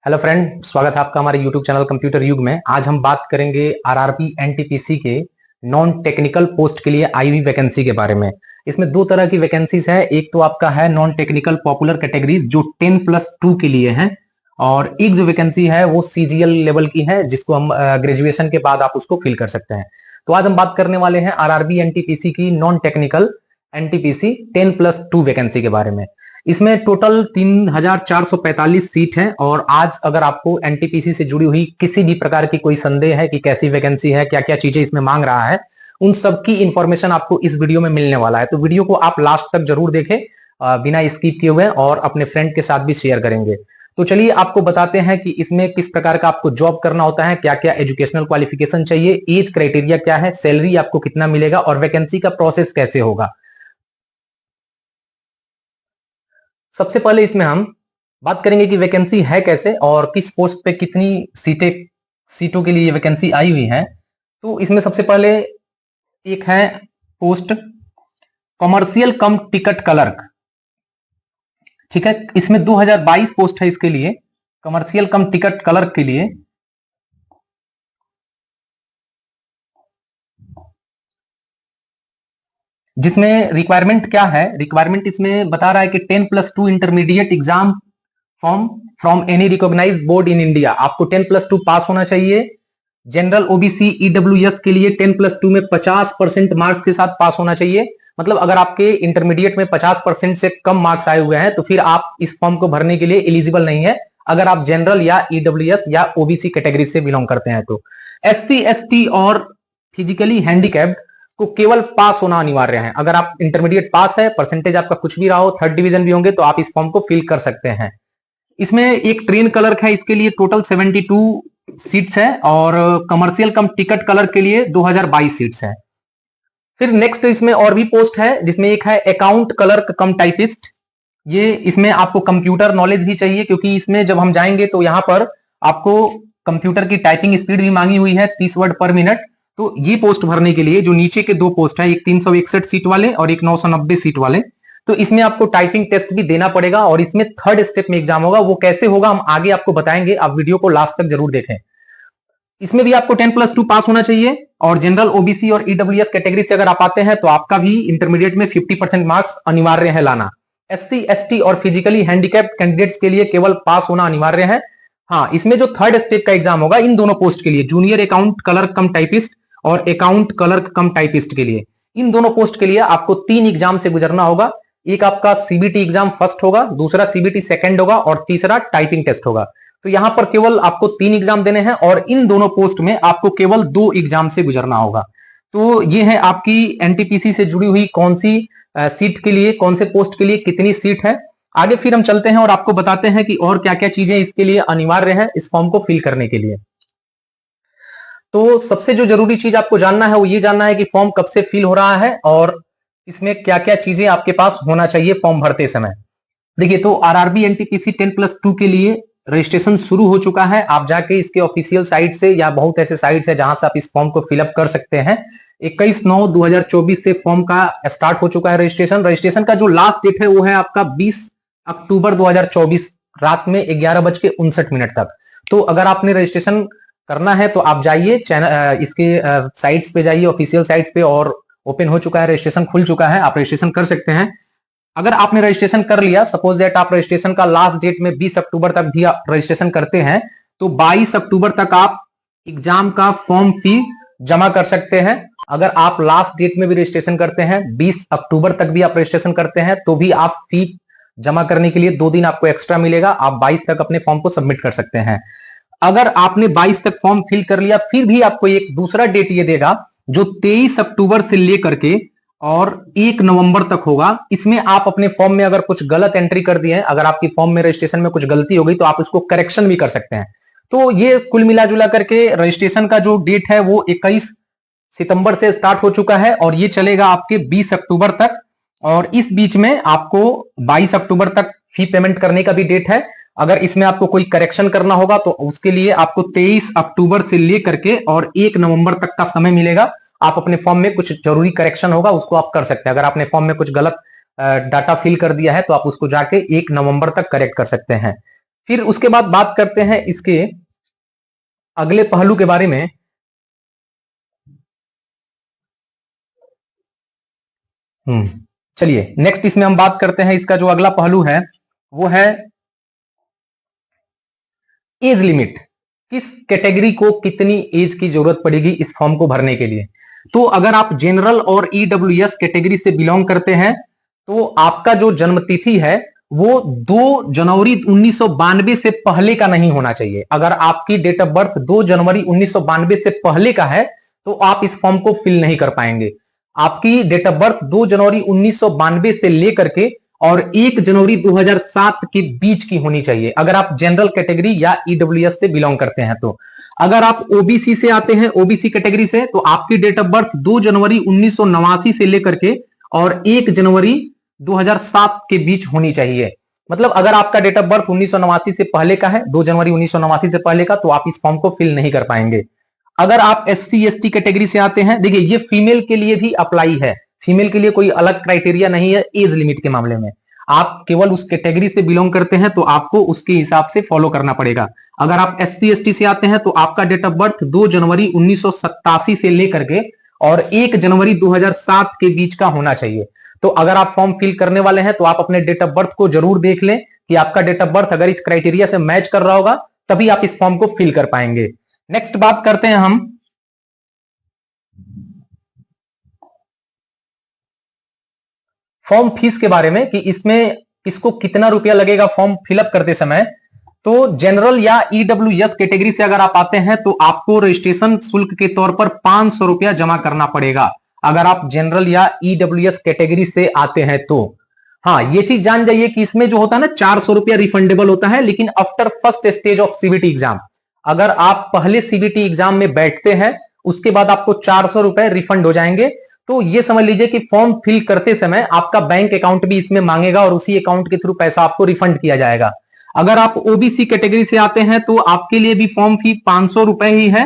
Hello friend, स्वागत है आपका हमारे यूट्यूब चैनल कंप्यूटर युग में। आज हम बात करेंगे आरआरबी एनटीपीसी के नॉन टेक्निकल पोस्ट के लिए आई हुई वैकेंसी के बारे में। इसमें दो तरह की वैकेंसीज है। एक तो आपका है नॉन टेक्निकल पॉपुलर कैटेगरीज जो 10+2 के लिए है, और एक जो वैकेंसी है वो सीजीएल लेवल की है जिसको हम ग्रेजुएशन के बाद आप उसको फिल कर सकते हैं। तो आज हम बात करने वाले हैं आरआरबी एनटीपीसी की नॉन टेक्निकल एनटीपीसी 10+2 वैकेंसी के बारे में। इसमें टोटल 3445 सीट है, और आज अगर आपको एनटीपीसी से जुड़ी हुई किसी भी प्रकार की कोई संदेह है कि कैसी वैकेंसी है, क्या क्या चीजें इसमें मांग रहा है, उन सब की इंफॉर्मेशन आपको इस वीडियो में मिलने वाला है। तो वीडियो को आप लास्ट तक जरूर देखें बिना स्किप किए हुए, और अपने फ्रेंड के साथ भी शेयर करेंगे। तो चलिए आपको बताते हैं कि इसमें किस प्रकार का आपको जॉब करना होता है, क्या क्या एजुकेशनल क्वालिफिकेशन चाहिए, एज क्राइटेरिया क्या है, सैलरी आपको कितना मिलेगा, और वैकेंसी का प्रोसेस कैसे होगा। सबसे पहले इसमें हम बात करेंगे कि वैकेंसी है कैसे और किस पोस्ट पे कितनी सीटों के लिए वैकेंसी आई हुई है। तो इसमें सबसे पहले एक है पोस्ट कमर्शियल कम टिकट क्लर्क। ठीक है, इसमें 2022 पोस्ट है इसके लिए, कमर्शियल कम टिकट क्लर्क के लिए। जिसमें रिक्वायरमेंट क्या है, रिक्वायरमेंट इसमें बता रहा है कि 10+2 intermediate exam from any recognised board in India. आपको 10+2 पास होना चाहिए। जनरल ओबीसी ईडब्ल्यूएस के लिए 10+2 में 50% मार्क्स के साथ पास होना चाहिए। मतलब अगर आपके इंटरमीडिएट में 50% से कम मार्क्स आए हुए हैं तो फिर आप इस फॉर्म को भरने के लिए एलिजिबल नहीं है, अगर आप जनरल या ईडब्ल्यूएस या ओबीसी कैटेगरी से बिलोंग करते हैं तो। एससी एसटी और फिजिकली हैंडीकैप्ड को केवल पास होना अनिवार्य है। अगर आप इंटरमीडिएट पास है, परसेंटेज आपका कुछ भी रहा हो, 3rd डिवीजन भी होंगे, तो आप इस फॉर्म को फिल कर सकते हैं। इसमें एक ट्रेन क्लर्क है, इसके लिए टोटल 72 सीट्स है, और कमर्शियल कम टिकट क्लर्क के लिए 2022 सीट्स है। फिर नेक्स्ट इसमें और भी पोस्ट है, जिसमें एक है अकाउंट क्लर्क कम टाइपिस्ट। ये इसमें आपको कंप्यूटर नॉलेज भी चाहिए, क्योंकि इसमें जब हम जाएंगे तो यहां पर आपको कंप्यूटर की टाइपिंग स्पीड भी मांगी हुई है 30 वर्ड पर मिनट। तो ये पोस्ट भरने के लिए जो नीचे के दो पोस्ट है, एक 361 सीट वाले और एक 990 सीट वाले, तो इसमें आपको टाइपिंग टेस्ट भी देना पड़ेगा, और इसमें 3rd स्टेप में एग्जाम होगा। वो कैसे होगा हम आगे आपको बताएंगे, आप वीडियो को लास्ट तक जरूर देखें। इसमें भी आपको 10+2 पास होना चाहिए, और जनरल ओबीसी और ईडब्ल्यूएस कैटेगरी से अगर आप आते हैं तो आपका भी इंटरमीडिएट में 50% मार्क्स अनिवार्य है लाना। एससी एसटी और फिजिकली हैंडीकैप्ड कैंडिडेट्स के लिए केवल पास होना अनिवार्य है। हाँ, इसमें जो 3rd स्टेप का एग्जाम होगा इन दोनों पोस्ट के लिए, जूनियर अकाउंट क्लर्क कम टाइपिस्ट और अकाउंट क्लर्क कम टाइपिस्ट के लिए, इन दोनों पोस्ट के लिए आपको 3 एग्जाम से गुजरना होगा। एक आपका सीबीटी एग्जाम फर्स्ट होगा, दूसरा सीबीटी सेकंड होगा, और तीसरा टाइपिंग टेस्ट होगा। तो यहां पर केवल आपको 3 एग्जाम देने हैं, और इन दोनों पोस्ट में आपको केवल 2 एग्जाम से गुजरना होगा। तो ये है आपकी एनटीपीसी से जुड़ी हुई कौन सी सीट के लिए, कौन से पोस्ट के लिए कितनी सीट है। आगे फिर हम चलते हैं और आपको बताते हैं कि और क्या क्या चीजें इसके लिए अनिवार्य है इस फॉर्म को फिल करने के लिए। तो सबसे जो जरूरी चीज आपको जानना है वो ये जानना है कि फॉर्म कब से फिल हो रहा है, और इसमें क्या क्या चीजें आपके पास होना चाहिए फॉर्म भरते समय। देखिए, तो आरआरबी एनटीपीसी 10+2 के लिए रजिस्ट्रेशन शुरू हो चुका है। आप जाके इसके ऑफिशियल साइट से, या बहुत ऐसे साइट्स है जहां से आप इस फॉर्म को फिलअप कर सकते हैं। 21/9/2024 से फॉर्म का स्टार्ट हो चुका है रजिस्ट्रेशन। रजिस्ट्रेशन का जो लास्ट डेट है वो है आपका 20 अक्टूबर 2024 रात में 11:59 तक। तो अगर आपने रजिस्ट्रेशन करना है तो आप जाइए चैनल इसके साइट्स पे जाइए, ऑफिशियल साइट्स पे, और ओपन हो चुका है, रजिस्ट्रेशन खुल चुका है, आप रजिस्ट्रेशन कर सकते हैं। अगर आपने रजिस्ट्रेशन कर लिया, सपोज दैट आप रजिस्ट्रेशन का लास्ट डेट में 20 अक्टूबर तक भी आप रजिस्ट्रेशन करते हैं, तो 22 अक्टूबर तक आप एग्जाम का फॉर्म फी जमा कर सकते हैं। अगर आप लास्ट डेट में भी रजिस्ट्रेशन करते हैं, 20 अक्टूबर तक भी आप रजिस्ट्रेशन करते हैं, तो भी आप फी जमा करने के लिए 2 दिन आपको एक्स्ट्रा मिलेगा। आप 22 तक अपने फॉर्म को सबमिट कर सकते हैं। अगर आपने 22 तक फॉर्म फिल कर लिया, फिर भी आपको एक दूसरा डेट ये देगा जो 23 अक्टूबर से लेकर के और 1 नवंबर तक होगा। इसमें आप अपने फॉर्म में अगर कुछ गलत एंट्री कर दिए हैं, अगर आपकी फॉर्म में रजिस्ट्रेशन में कुछ गलती हो गई, तो आप उसको करेक्शन भी कर सकते हैं। तो ये कुल मिला जुला करके रजिस्ट्रेशन का जो डेट है वो 21 सितंबर से स्टार्ट हो चुका है, और ये चलेगा आपके 20 अक्टूबर तक। और इस बीच में आपको 22 अक्टूबर तक फी पेमेंट करने का भी डेट है। अगर इसमें आपको कोई करेक्शन करना होगा तो उसके लिए आपको 23 अक्टूबर से लेकर के और 1 नवंबर तक का समय मिलेगा। आप अपने फॉर्म में कुछ जरूरी करेक्शन होगा उसको आप कर सकते हैं। अगर आपने फॉर्म में कुछ गलत डाटा फिल कर दिया है तो आप उसको जाके 1 नवंबर तक करेक्ट कर सकते हैं। फिर उसके बाद बात करते हैं इसके अगले पहलू के बारे में। चलिए नेक्स्ट इसमें हम बात करते हैं, इसका जो अगला पहलू है वो है एज लिमिट। किस कैटेगरी को कितनी एज की जरूरत पड़ेगी इस फॉर्म को भरने के लिए। तो अगर आप जनरल और ईडब्ल्यूएस कैटेगरी से बिलोंग करते हैं तो आपका जो जन्म तिथि है वो 2 जनवरी 1992 से पहले का नहीं होना चाहिए। अगर आपकी डेट ऑफ बर्थ 2 जनवरी 1992 से पहले का है तो आप इस फॉर्म को फिल नहीं कर पाएंगे। आपकी डेट ऑफ बर्थ 2 जनवरी 1992 से लेकर के और 1 जनवरी 2007 के बीच की होनी चाहिए, अगर आप जनरल कैटेगरी या ईडब्ल्यूएस से बिलोंग करते हैं तो। अगर आप ओबीसी से आते हैं, ओबीसी कैटेगरी से, तो आपकी डेट ऑफ बर्थ 2 जनवरी 1989 से लेकर के और 1 जनवरी 2007 के बीच होनी चाहिए। मतलब अगर आपका डेट ऑफ बर्थ 1989 से पहले का है, 2 जनवरी 1989 से पहले का, तो आप इस फॉर्म को फिल नहीं कर पाएंगे। अगर आप एससी एसटी कैटेगरी से आते हैं, देखिए ये फीमेल के लिए भी अप्लाई है, फीमेल के लिए कोई अलग क्राइटेरिया नहीं है एज लिमिट के मामले में। आप केवल उस कैटेगरी से बिलोंग करते हैं तो आपको उसके हिसाब से फॉलो करना पड़ेगा। अगर आप एससी एसटी से आते हैं तो आपका डेट ऑफ बर्थ 2 जनवरी 1987 से लेकर के और 1 जनवरी 2007 के बीच का होना चाहिए। तो अगर आप फॉर्म फिल करने वाले हैं तो आप अपने डेट ऑफ बर्थ को जरूर देख लें कि आपका डेट ऑफ बर्थ अगर इस क्राइटेरिया से मैच कर रहा होगा तभी आप इस फॉर्म को फिल कर पाएंगे। नेक्स्ट बात करते हैं हम फॉर्म फीस के बारे में कि इसमें इसको कितना रुपया लगेगा फॉर्म फिलअप करते समय। तो जनरल या ईडब्ल्यूएस कैटेगरी से अगर आप आते हैं तो आपको रजिस्ट्रेशन शुल्क के तौर पर 500 रुपया जमा करना पड़ेगा, अगर आप जनरल या ईडब्ल्यूएस कैटेगरी से आते हैं तो। हाँ, ये चीज जान जाइए कि इसमें जो होता है ना 400 रुपया रिफंडेबल होता है, लेकिन after first stage of CBT exam, अगर आप पहले सीबीटी एग्जाम में बैठते हैं उसके बाद आपको 400 रुपए रिफंड हो जाएंगे। तो ये समझ लीजिए कि फॉर्म फिल करते समय आपका बैंक अकाउंट भी इसमें मांगेगा और उसी अकाउंट के थ्रू पैसा आपको रिफंड किया जाएगा। अगर आप ओबीसी कैटेगरी से आते हैं तो आपके लिए भी फॉर्म फी 500 रुपए ही है,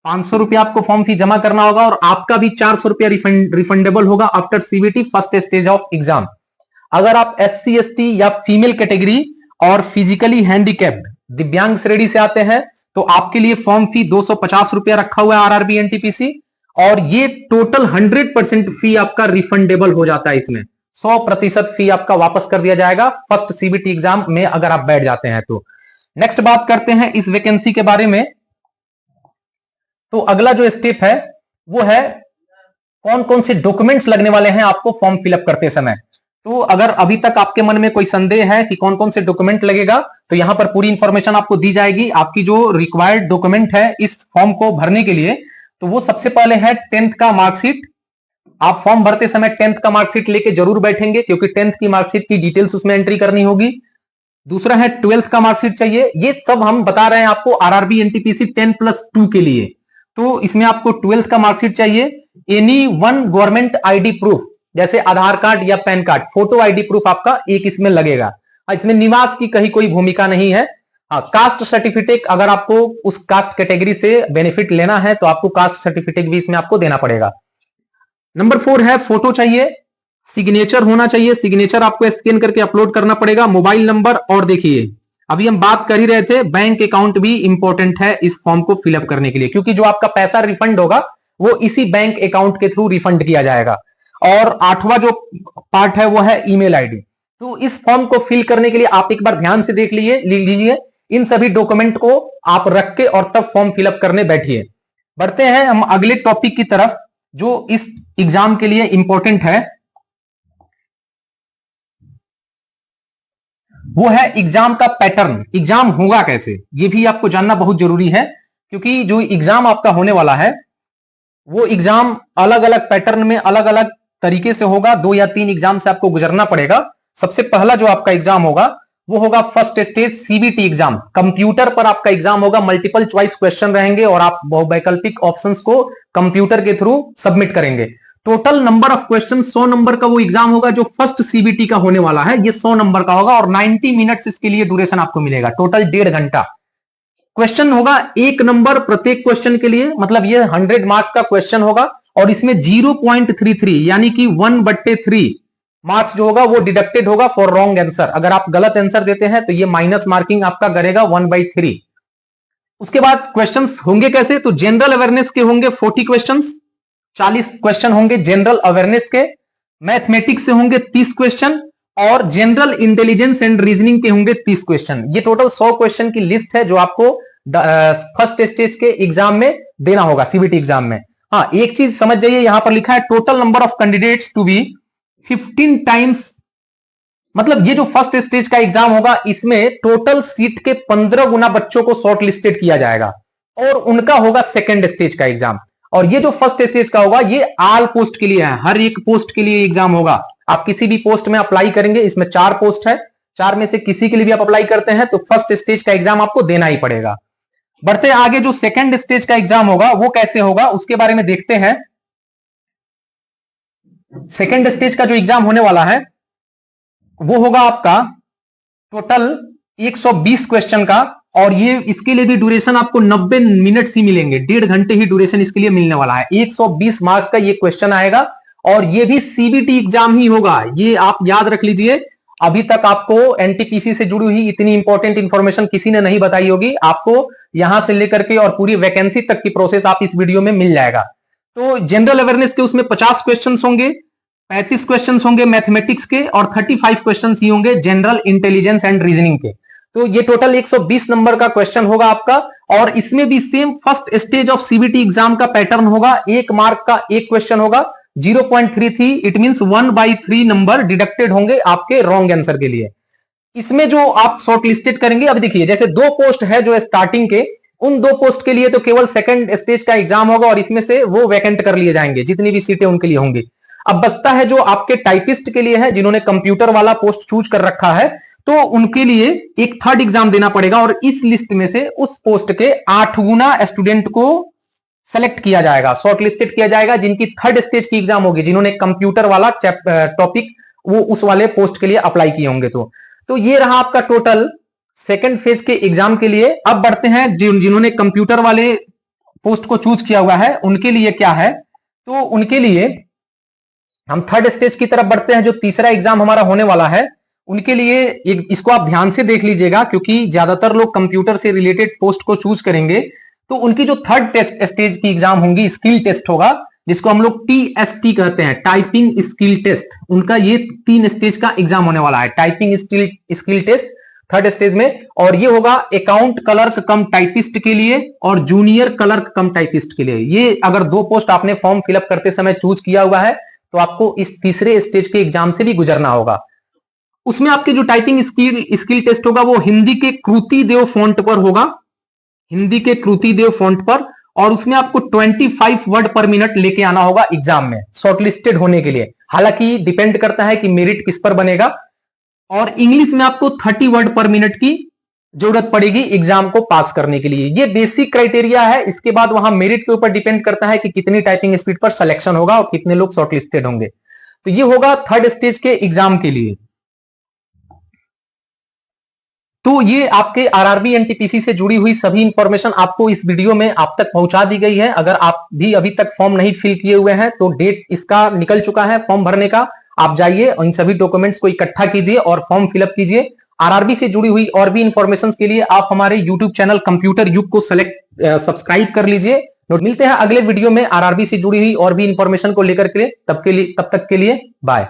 500 रुपया आपको फॉर्म फी जमा करना होगा और आपका भी 400 रुपया रिफंडेबल होगा after CBT first stage of exam. अगर आप एससी एसटी या फीमेल कैटेगरी और फिजिकली हैंडीकैप्ड दिव्यांग श्रेणी से आते हैं तो आपके लिए फॉर्म फी 250 रुपया रखा हुआ है आरआरबी एनटीपीसी, और ये टोटल 100% फी आपका रिफंडेबल हो जाता है। इसमें 100% फी आपका वापस कर दिया जाएगा फर्स्ट सीबीटी एग्जाम में अगर आप बैठ जाते हैं तो। नेक्स्ट बात करते हैं इस वैकेंसी के बारे में। तो अगला जो स्टेप है वो है कौन कौन से डॉक्यूमेंट्स लगने वाले हैं आपको फॉर्म फिलअप करते समय। तो अगर अभी तक आपके मन में कोई संदेह है कि कौन कौन से डॉक्यूमेंट लगेगा तो यहां पर पूरी इंफॉर्मेशन आपको दी जाएगी। आपकी जो रिक्वायर्ड डॉक्यूमेंट है इस फॉर्म को भरने के लिए, तो वो सबसे पहले है 10th का मार्कशीट। आप फॉर्म भरते समय 10th का मार्कशीट लेके जरूर बैठेंगे क्योंकि 10th की मार्कशीट की डिटेल्स उसमें एंट्री करनी होगी। दूसरा है 12th का मार्कशीट चाहिए। ये सब हम बता रहे हैं आपको आरआरबी एनटीपीसी 10+2 के लिए। तो इसमें आपको 12th का मार्कशीट चाहिए। Any one government ID proof जैसे आधार कार्ड या pan card, photo ID proof आपका एक इसमें लगेगा। इसमें निवास की कहीं कोई भूमिका नहीं है। कास्ट सर्टिफिकेट, अगर आपको उस कास्ट कैटेगरी से बेनिफिट लेना है तो आपको कास्ट सर्टिफिकेट भी इसमें आपको देना पड़ेगा। नंबर 4 है फोटो चाहिए, सिग्नेचर होना चाहिए, सिग्नेचर आपको स्कैन करके अपलोड करना पड़ेगा, मोबाइल नंबर। और देखिए अभी हम बात कर ही रहे थे, बैंक अकाउंट भी इंपॉर्टेंट है इस फॉर्म को फिलअप करने के लिए, क्योंकि जो आपका पैसा रिफंड होगा वो इसी बैंक अकाउंट के थ्रू रिफंड किया जाएगा। और 8वां जो पार्ट है वो है ईमेल आईडी। तो इस फॉर्म को फिल करने के लिए आप एक बार ध्यान से देख लीजिए इन सभी डॉक्यूमेंट को आप रख के और तब फॉर्म फिलअप करने बैठिए। बढ़ते हैं हम अगले टॉपिक की तरफ जो इस एग्जाम के लिए इंपॉर्टेंट है, वो है एग्जाम का पैटर्न। एग्जाम होगा कैसे ये भी आपको जानना बहुत जरूरी है, क्योंकि जो एग्जाम आपका होने वाला है वो एग्जाम अलग अलग पैटर्न में अलग अलग तरीके से होगा। 2 या 3 एग्जाम से आपको गुजरना पड़ेगा। सबसे पहला जो आपका एग्जाम होगा वो होगा first stage CBT exam. Computer पर आपका एग्जाम होगा, मल्टीपल चॉइस क्वेश्चन रहेंगे और आप वैकल्पिक ऑप्शंस को कंप्यूटर के थ्रू सबमिट करेंगे। Total number of question 100 number का वो एग्जाम होगा जो फर्स्ट सीबीटी का होने वाला है। ये 100 नंबर का होगा और 90 मिनट्स इसके लिए ड्यूरेशन आपको मिलेगा, टोटल 1.5 घंटा। क्वेश्चन होगा 1 नंबर प्रत्येक क्वेश्चन के लिए, मतलब ये 100 मार्क्स का क्वेश्चन होगा और इसमें 0.33 यानी कि 1/3 मार्क्स जो होगा वो डिडक्टेड होगा फॉर रॉन्ग आंसर। अगर आप गलत आंसर देते हैं तो ये माइनस मार्किंग आपका करेगा 1/3। उसके बाद क्वेश्चंस होंगे कैसे, तो जनरल अवेयरनेस के होंगे 40 क्वेश्चंस, 40 क्वेश्चन होंगे जनरल अवेयरनेस के। मैथमेटिक्स से होंगे 30 क्वेश्चन और जनरल इंटेलिजेंस एंड रीजनिंग के होंगे 30 क्वेश्चन। ये टोटल 100 क्वेश्चन की लिस्ट है जो आपको फर्स्ट स्टेज के एग्जाम में देना होगा, सीबीटी एग्जाम में। हाँ, एक चीज समझ जाइए, यहां पर लिखा है total number of candidates to be 15 times, मतलब ये जो फर्स्ट स्टेज का एग्जाम होगा इसमें टोटल सीट के 15 गुना बच्चों को शॉर्ट लिस्टेड किया जाएगा और उनका होगा सेकेंड स्टेज का एग्जाम। और ये जो फर्स्ट स्टेज का होगा ये ऑल पोस्ट के लिए है, हर एक पोस्ट के लिए एग्जाम होगा। आप किसी भी पोस्ट में अप्लाई करेंगे, इसमें 4 पोस्ट है, 4 में से किसी के लिए भी आप अप्लाई करते हैं तो फर्स्ट स्टेज का एग्जाम आपको देना ही पड़ेगा। बढ़ते आगे, जो सेकेंड स्टेज का एग्जाम होगा वो कैसे होगा उसके बारे में देखते हैं। सेकेंड स्टेज का जो एग्जाम होने वाला है वो होगा आपका टोटल 120 क्वेश्चन का, और ये इसके लिए भी ड्यूरेशन आपको 90 मिनट ही मिलेंगे, 1.5 घंटे ही ड्यूरेशन इसके लिए मिलने वाला है। 120 मार्क्स का ये क्वेश्चन आएगा और ये भी सीबीटी एग्जाम ही होगा, ये आप याद रख लीजिए। अभी तक आपको एनटीपीसी से जुड़ी हुई इतनी इंपॉर्टेंट इंफॉर्मेशन किसी ने नहीं बताई होगी, आपको यहां से लेकर के और पूरी वैकेंसी तक की प्रोसेस आप इस वीडियो में मिल जाएगा। तो जनरल अवेयरनेस के उसमें 50 क्वेश्चन होंगे, 35 क्वेश्चन होंगे मैथमेटिक्स के और 35 क्वेश्चन ही होंगे जनरल इंटेलिजेंस एंड रीजनिंग के। तो ये टोटल 120 नंबर का क्वेश्चन होगा आपका, और इसमें भी same first stage of CBT exam का पैटर्न होगा। 1 मार्क का एक क्वेश्चन होगा, 0.33, इट मींस 1/3 नंबर डिडक्टेड होंगे आपके रॉन्ग आंसर के लिए। इसमें जो आप शॉर्ट लिस्टेड करेंगे, अब देखिए जैसे 2 पोस्ट है जो स्टार्टिंग के, उन 2 पोस्ट के लिए तो केवल सेकंड स्टेज का एग्जाम होगा और इसमें से वो वैकेंट कर लिए जाएंगे, जितनी भी सीटें उनके लिए होंगी। अब बचता है जो आपके टाइपिस्ट के लिए है, जिन्होंने कंप्यूटर वाला पोस्ट चूज कर रखा है, तो उनके लिए एक थर्ड एग्जाम देना पड़ेगा और इस लिस्ट में से उस पोस्ट के 8 गुना स्टूडेंट को सेलेक्ट किया जाएगा, शॉर्ट लिस्टेड किया जाएगा, जिनकी थर्ड स्टेज की एग्जाम होगी, जिन्होंने कंप्यूटर वाला टॉपिक वो उस वाले पोस्ट के लिए अप्लाई किए होंगे। तो ये रहा आपका टोटल सेकंड फेज के एग्जाम के लिए। अब बढ़ते हैं जिन्होंने कंप्यूटर वाले पोस्ट को चूज किया हुआ है उनके लिए क्या है, तो उनके लिए हम थर्ड स्टेज की तरफ बढ़ते हैं, जो तीसरा एग्जाम हमारा होने वाला है। उनके लिए इसको आप ध्यान से देख लीजिएगा, क्योंकि ज्यादातर लोग कंप्यूटर से रिलेटेड पोस्ट को चूज करेंगे। तो उनकी जो थर्ड टेस्ट स्टेज की एग्जाम होंगी, स्किल टेस्ट होगा, जिसको हम लोग टीएसटी कहते हैं, टाइपिंग स्किल टेस्ट। उनका ये 3 स्टेज का एग्जाम होने वाला है, typing skill test third stage में। और ये होगा अकाउंट क्लर्क कम टाइपिस्ट के लिए और जूनियर क्लर्क कम टाइपिस्ट के लिए। ये अगर 2 पोस्ट आपने फॉर्म फिलअप करते समय चूज किया हुआ है तो आपको इस तीसरे स्टेज के एग्जाम से भी गुजरना होगा। उसमें आपके जो टाइपिंग स्किल टेस्ट होगा वो हिंदी के कृति देव फॉन्ट पर होगा, हिंदी के कृति देव फॉन्ट पर, और उसमें आपको 25 वर्ड पर मिनट लेके आना होगा एग्जाम में शॉर्टलिस्टेड होने के लिए। हालांकि डिपेंड करता है कि मेरिट किस पर बनेगा। और इंग्लिश में आपको 30 वर्ड पर मिनट की जरूरत पड़ेगी एग्जाम को पास करने के लिए। ये बेसिक क्राइटेरिया है, इसके बाद वहां मेरिट के ऊपर डिपेंड करता है कि कितनी टाइपिंग स्पीड पर सिलेक्शन होगा और कितने लोग शॉर्टलिस्टेड होंगे। तो ये होगा थर्ड स्टेज के एग्जाम के लिए। तो ये आपके आरआरबी एनटीपीसी से जुड़ी हुई सभी इंफॉर्मेशन आपको इस वीडियो में आप तक पहुंचा दी गई है। अगर आप भी अभी तक फॉर्म नहीं फिल किए हुए हैं तो डेट इसका निकल चुका है फॉर्म भरने का। आप जाइए इन सभी डॉक्यूमेंट्स को इकट्ठा कीजिए और फॉर्म फिलअप कीजिए। आरआरबी से जुड़ी हुई और भी इंफॉर्मेशन के लिए आप हमारे यूट्यूब चैनल कंप्यूटर युग को सब्सक्राइब कर लीजिए। मिलते हैं अगले वीडियो में आरआरबी से जुड़ी हुई और भी इंफॉर्मेशन को लेकर के, तब तक के लिए बाय।